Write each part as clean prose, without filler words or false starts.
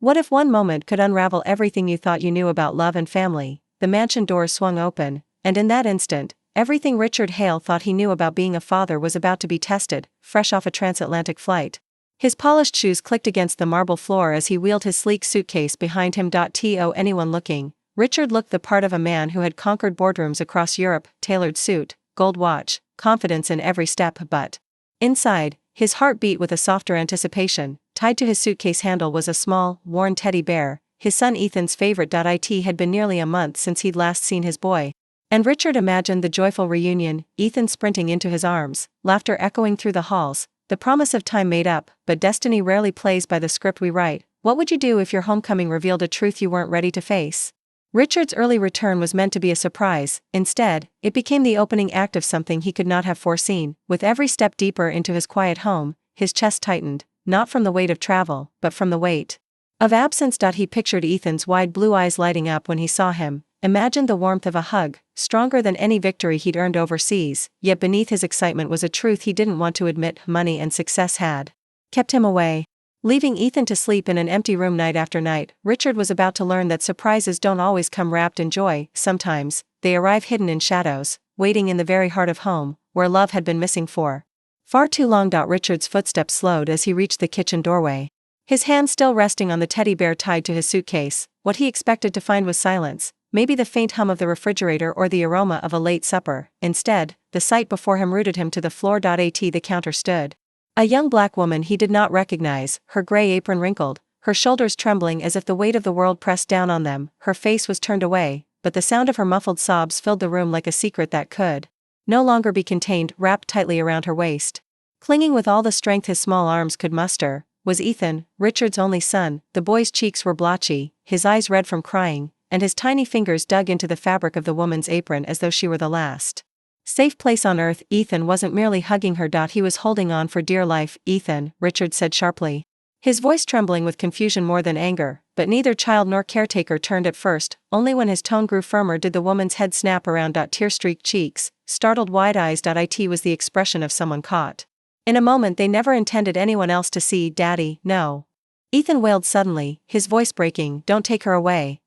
What if one moment could unravel everything you thought you knew about love and family? The mansion doors swung open, and in that instant, everything Richard Hale thought he knew about being a father was about to be tested, fresh off a transatlantic flight. His polished shoes clicked against the marble floor as he wheeled his sleek suitcase behind him. To anyone looking, Richard looked the part of a man who had conquered boardrooms across Europe, tailored suit, gold watch, confidence in every step, but inside, his heart beat with a softer anticipation. Tied to his suitcase handle was a small, worn teddy bear, his son Ethan's favorite. It had been nearly a month since he'd last seen his boy, and Richard imagined the joyful reunion, Ethan sprinting into his arms, laughter echoing through the halls, the promise of time made up. But destiny rarely plays by the script we write. What would you do if your homecoming revealed a truth you weren't ready to face? Richard's early return was meant to be a surprise. Instead, it became the opening act of something he could not have foreseen. With every step deeper into his quiet home, his chest tightened, not from the weight of travel, but from the weight of absence. He pictured Ethan's wide blue eyes lighting up when he saw him, imagined the warmth of a hug, stronger than any victory he'd earned overseas. Yet beneath his excitement was a truth he didn't want to admit: money and success had kept him away. Leaving Ethan to sleep in an empty room night after night, Richard was about to learn that surprises don't always come wrapped in joy. Sometimes, they arrive hidden in shadows, waiting in the very heart of home, where love had been missing for far too long. Richard's footsteps slowed as he reached the kitchen doorway. His hand still resting on the teddy bear tied to his suitcase, what he expected to find was silence, maybe the faint hum of the refrigerator or the aroma of a late supper. Instead, the sight before him rooted him to the floor. At the counter stood a young black woman he did not recognize, her gray apron wrinkled, her shoulders trembling as if the weight of the world pressed down on them. Her face was turned away, but the sound of her muffled sobs filled the room like a secret that could no longer be contained. Wrapped tightly around her waist, clinging with all the strength his small arms could muster, was Ethan, Richard's only son. The boy's cheeks were blotchy, his eyes red from crying, and his tiny fingers dug into the fabric of the woman's apron as though she were the last safe place on earth. Ethan wasn't merely hugging her. He was holding on for dear life. Ethan, Richard said sharply, his voice trembling with confusion more than anger, but neither child nor caretaker turned at first. Only when his tone grew firmer did the woman's head snap around. Tear-streaked cheeks, startled wide eyes. It was the expression of someone caught in a moment they never intended anyone else to see. Daddy, no. Ethan wailed suddenly, his voice breaking. Don't take her away.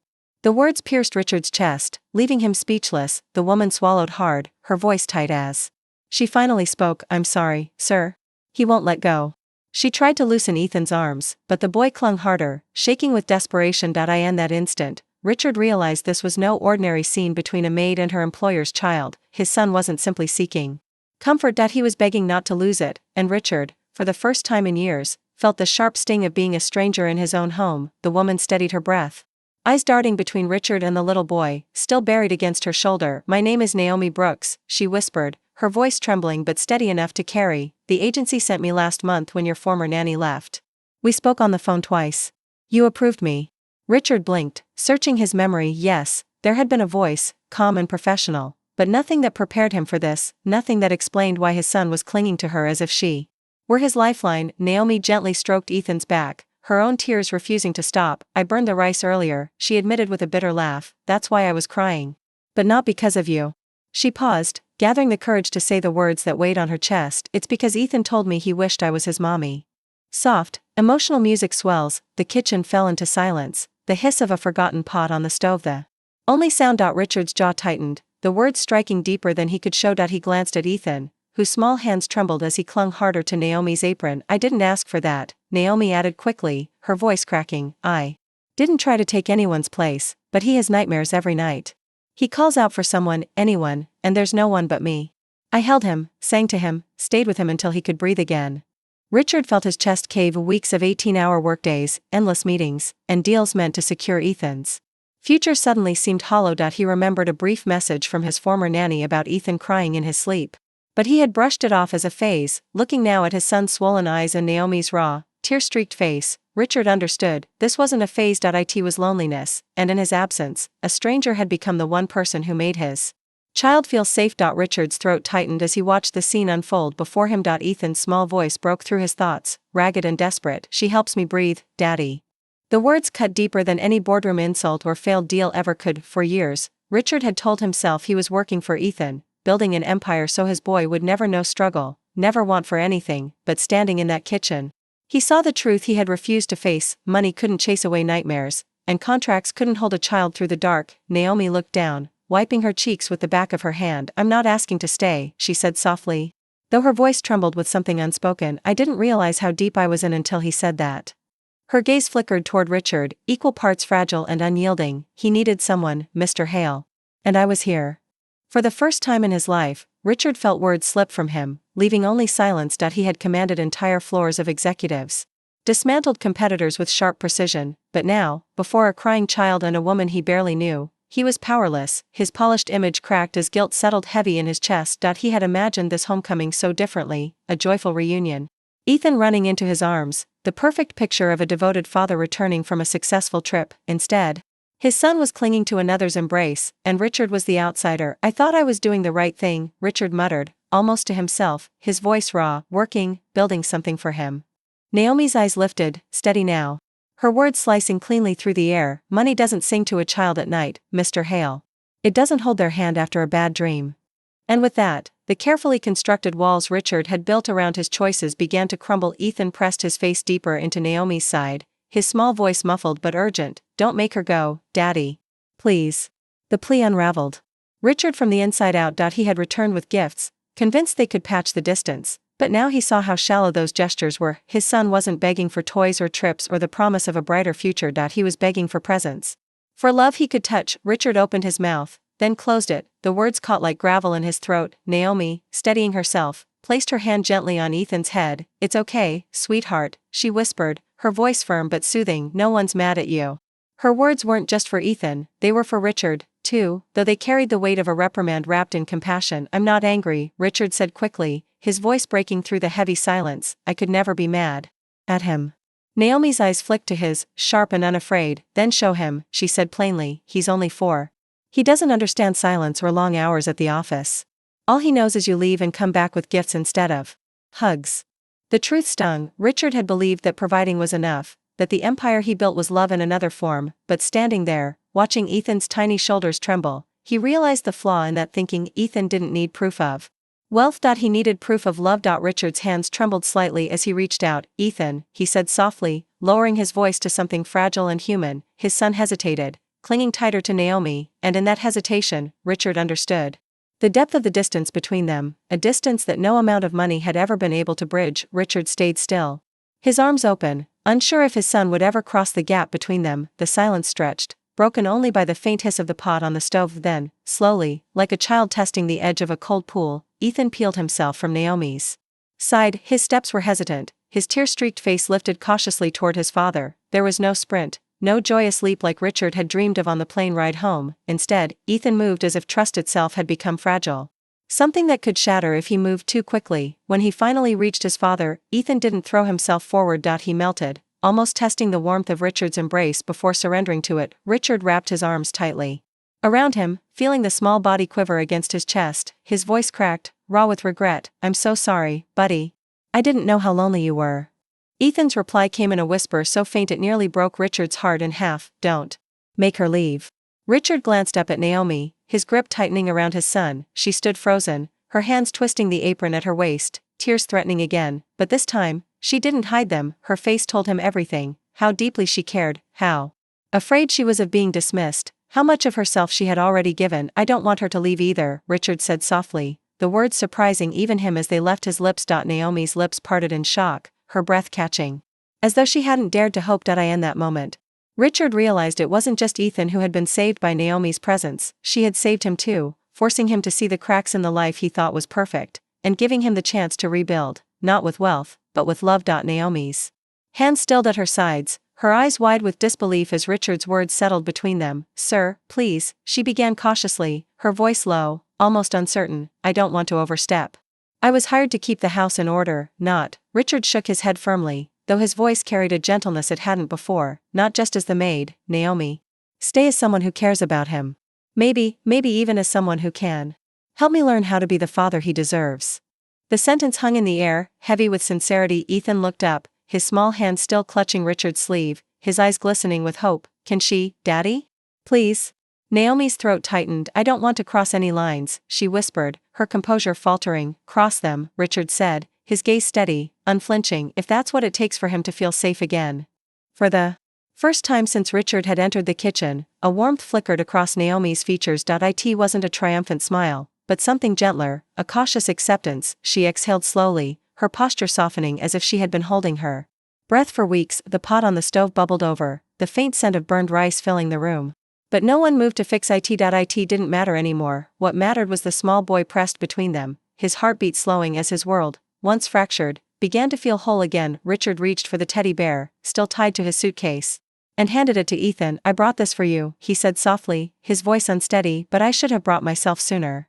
The words pierced Richard's chest, leaving him speechless. The woman swallowed hard, her voice tight as she finally spoke. I'm sorry, sir. He won't let go. She tried to loosen Ethan's arms, but the boy clung harder, shaking with desperation. In that instant, Richard realized this was no ordinary scene between a maid and her employer's child. His son wasn't simply seeking comfort. He was begging not to lose it, and Richard, for the first time in years, felt the sharp sting of being a stranger in his own home. The woman steadied her breath, eyes darting between Richard and the little boy, still buried against her shoulder. My name is Naomi Brooks, she whispered, her voice trembling but steady enough to carry. The agency sent me last month when your former nanny left. We spoke on the phone twice. You approved me. Richard blinked, searching his memory. Yes, there had been a voice, calm and professional, but nothing that prepared him for this, nothing that explained why his son was clinging to her as if she were his lifeline. Naomi gently stroked Ethan's back, her own tears refusing to stop. I burned the rice earlier, she admitted with a bitter laugh, that's why I was crying. But not because of you. She paused, gathering the courage to say the words that weighed on her chest. It's because Ethan told me he wished I was his mommy. Soft, emotional music swells, the kitchen fell into silence, the hiss of a forgotten pot on the stove the only sound. Richard's jaw tightened, the words striking deeper than he could show. He glanced at Ethan, whose small hands trembled as he clung harder to Naomi's apron. I didn't ask for that, Naomi added quickly, her voice cracking. I didn't try to take anyone's place, but he has nightmares every night. He calls out for someone, anyone, and there's no one but me. I held him, sang to him, stayed with him until he could breathe again. Richard felt his chest cave. Weeks of 18-hour workdays, endless meetings, and deals meant to secure Ethan's future suddenly seemed hollow. He remembered a brief message from his former nanny about Ethan crying in his sleep, but he had brushed it off as a phase. Looking now at his son's swollen eyes and Naomi's raw, tear-streaked face, Richard understood, this wasn't a phase. It was loneliness, and in his absence, a stranger had become the one person who made his child feel safe. Richard's throat tightened as he watched the scene unfold before him. Ethan's small voice broke through his thoughts, ragged and desperate. She helps me breathe, Daddy. The words cut deeper than any boardroom insult or failed deal ever could. For years, Richard had told himself he was working for Ethan, building an empire so his boy would never know struggle, never want for anything but standing in that kitchen. He saw the truth he had refused to face: money couldn't chase away nightmares, and contracts couldn't hold a child through the dark. Naomi looked down, wiping her cheeks with the back of her hand. "I'm not asking to stay," she said softly. Though her voice trembled with something unspoken, "I didn't realize how deep I was in until he said that." Her gaze flickered toward Richard, equal parts fragile and unyielding. "He needed someone, Mr. Hale. And I was here." For the first time in his life, Richard felt words slip from him, leaving only silence. He had commanded entire floors of executives, dismantled competitors with sharp precision, but now, before a crying child and a woman he barely knew, he was powerless. His polished image cracked as guilt settled heavy in his chest. He had imagined this homecoming so differently, a joyful reunion. Ethan running into his arms, the perfect picture of a devoted father returning from a successful trip. Instead, his son was clinging to another's embrace, and Richard was the outsider. "I thought I was doing the right thing," Richard muttered, almost to himself, his voice raw, "working, building something for him." Naomi's eyes lifted. "Steady now." Her words slicing cleanly through the air. "Money doesn't sing to a child at night, Mr. Hale. It doesn't hold their hand after a bad dream." And with that, the carefully constructed walls Richard had built around his choices began to crumble. Ethan pressed his face deeper into Naomi's side, his small voice muffled but urgent. "Don't make her go, Daddy. Please." The plea unraveled Richard from the inside out. He had returned with gifts, convinced they could patch the distance, but now he saw how shallow those gestures were. His son wasn't begging for toys or trips or the promise of a brighter future. He was begging for presence, for love he could touch. Richard opened his mouth, then closed it. The words caught like gravel in his throat. Naomi, steadying herself, placed her hand gently on Ethan's head. "It's okay, sweetheart," she whispered, her voice firm but soothing. "No one's mad at you." Her words weren't just for Ethan, they were for Richard, too, though they carried the weight of a reprimand wrapped in compassion. "I'm not angry," Richard said quickly, his voice breaking through the heavy silence. "I could never be mad at him." Naomi's eyes flicked to his, sharp and unafraid. "Then show him," she said plainly. "He's only 4. He doesn't understand silence or long hours at the office. All he knows is you leave and come back with gifts instead of hugs." The truth stung. Richard had believed that providing was enough, that the empire he built was love in another form, but standing there, watching Ethan's tiny shoulders tremble, he realized the flaw in that thinking. Ethan didn't need proof of wealth. He needed proof of love. Richard's hands trembled slightly as he reached out. "Ethan," he said softly, lowering his voice to something fragile and human. His son hesitated, clinging tighter to Naomi, and in that hesitation, Richard understood the depth of the distance between them, a distance that no amount of money had ever been able to bridge. Richard stayed still, his arms open, unsure if his son would ever cross the gap between them. The silence stretched, broken only by the faint hiss of the pot on the stove. Then, slowly, like a child testing the edge of a cold pool, Ethan peeled himself from Naomi's side. His steps were hesitant, his tear-streaked face lifted cautiously toward his father. There was no sprint, no joyous leap like Richard had dreamed of on the plane ride home. Instead, Ethan moved as if trust itself had become fragile, something that could shatter if he moved too quickly. When he finally reached his father, Ethan didn't throw himself forward. He melted, almost testing the warmth of Richard's embrace before surrendering to it. Richard wrapped his arms tightly around him, feeling the small body quiver against his chest. His voice cracked, raw with regret. "I'm so sorry, buddy. I didn't know how lonely you were." Ethan's reply came in a whisper so faint it nearly broke Richard's heart in half. "Don't make her leave." Richard glanced up at Naomi, his grip tightening around his son. She stood frozen, her hands twisting the apron at her waist, tears threatening again, but this time, she didn't hide them. Her face told him everything: how deeply she cared, how afraid she was of being dismissed, how much of herself she had already given. "I don't want her to leave either," Richard said softly, the words surprising even him as they left his lips. Naomi's lips parted in shock, her breath catching, as though she hadn't dared to hope. In that moment, Richard realized it wasn't just Ethan who had been saved by Naomi's presence, she had saved him too, forcing him to see the cracks in the life he thought was perfect, and giving him the chance to rebuild, not with wealth, but with love. Naomi's hands stilled at her sides, her eyes wide with disbelief as Richard's words settled between them. "Sir, please," she began cautiously, her voice low, almost uncertain. "I don't want to overstep. I was hired to keep the house in order, not—" Richard shook his head firmly, though his voice carried a gentleness it hadn't before. "Not just as the maid, Naomi. Stay as someone who cares about him. Maybe even as someone who can help me learn how to be the father he deserves." The sentence hung in the air, heavy with sincerity. Ethan looked up, his small hand still clutching Richard's sleeve, his eyes glistening with hope. "Can she, Daddy? Please?" Naomi's throat tightened. "I don't want to cross any lines," she whispered, her composure faltering. "Cross them," Richard said, his gaze steady, unflinching, if that's what it takes for him to feel safe again. For the first time since Richard had entered the kitchen, a warmth flickered across Naomi's features. It wasn't a triumphant smile, but something gentler, a cautious acceptance. She exhaled slowly, her posture softening as if she had been holding her breath for weeks. The pot on the stove bubbled over, the faint scent of burned rice filling the room. But no one moved to fix it. It didn't matter anymore. What mattered was the small boy pressed between them, his heartbeat slowing as his world, once fractured, began to feel whole again. Richard reached for the teddy bear, still tied to his suitcase, and handed it to Ethan. "I brought this for you," he said softly, his voice unsteady, "but I should have brought myself sooner."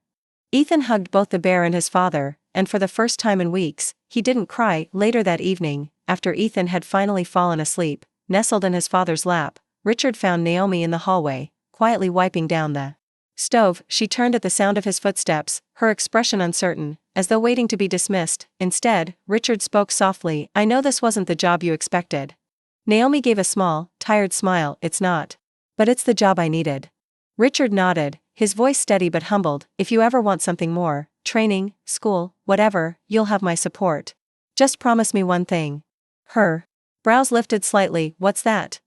Ethan hugged both the bear and his father, and for the first time in weeks, he didn't cry. Later that evening, after Ethan had finally fallen asleep, nestled in his father's lap, Richard found Naomi in the hallway, quietly wiping down the stove. She turned at the sound of his footsteps, her expression uncertain, as though waiting to be dismissed. Instead, Richard spoke softly, "I know this wasn't the job you expected." Naomi gave a small, tired smile. "It's not. But it's the job I needed." Richard nodded, his voice steady but humbled. "If you ever want something more, training, school, whatever, you'll have my support. Just promise me one thing." Her brows lifted slightly. "What's that?"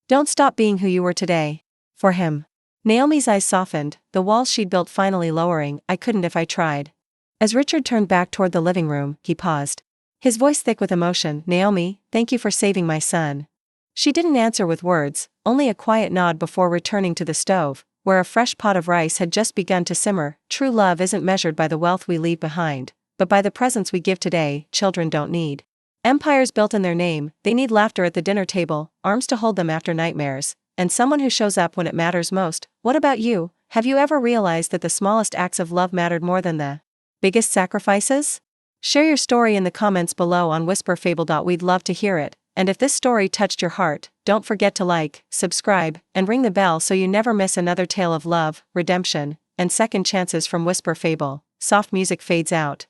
"Don't stop being who you were today." For him. Naomi's eyes softened, the walls she'd built finally lowering. "I couldn't if I tried." As Richard turned back toward the living room, he paused, his voice thick with emotion. "Naomi, thank you for saving my son." She didn't answer with words, only a quiet nod before returning to the stove, where a fresh pot of rice had just begun to simmer. True love isn't measured by the wealth we leave behind, but by the presents we give today. Children don't need empires built in their name, they need laughter at the dinner table, arms to hold them after nightmares, and someone who shows up when it matters most. What about you? Have you ever realized that the smallest acts of love mattered more than the biggest sacrifices? Share your story in the comments below on Whisper Fable. We'd love to hear it, and if this story touched your heart, don't forget to like, subscribe, and ring the bell so you never miss another tale of love, redemption, and second chances from Whisper Fable. Soft music fades out.